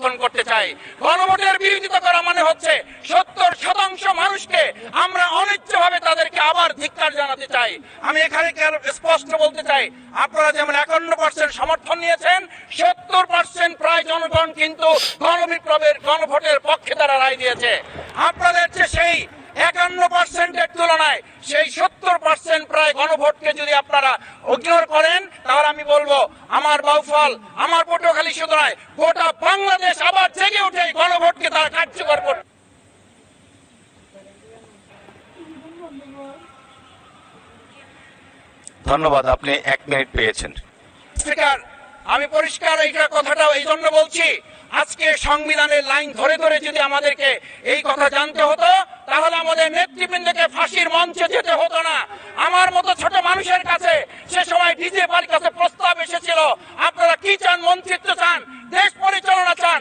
সংরক্ষণ করতে চাই। গণভোটের বিরোধিতা করা মানে হচ্ছে 70% মানুষকে আমরা অনিচ্ছাভাবে তাদেরকে আবার ধিক্কার জানাতে চাই। আমি এখানে স্পষ্ট বলতে চাই, আপনারা যেমন 51% সমর্থন নিয়েছেন, 70% প্রায় জনগণ কিন্তু গণবিপ্লবের গণভোটের পক্ষে তারা রায় দিয়েছে। আপনাদের যে সেই 51%-এর তুলনায় সেই 70% প্রায় গণভোটকে যদি আপনারা ইগনোর করেন, তাহলে আমি বলবো আমার বাউফল, আমার পটুয়াখালী শুধু নয়, গোটা বাংলাদেশ আবার জেগে উঠে গণভোটকে তারা কার্যকর করবে। ধন্যবাদ, আপনি 1 মিনিট পেয়েছেন। স্পিকার, আমি পরিষ্কার এই কথাটা এই জন্য বলছি, আজকে সংবিধানের লাইন ধরে ধরে যদি আমাদেরকে এই কথা জানতে হতো, তাহলে আমাদের নেতৃবৃন্দকে ফাঁসির মঞ্চে যেতে হতো না। আমার মতো ছোট মানুষের কাছে সে সময় ডিজেপির কাছে প্রস্তাব এসেছিল, আপনারা কি চান? মন্ত্রিত্ব চান, দেশ পরিচালনা চান,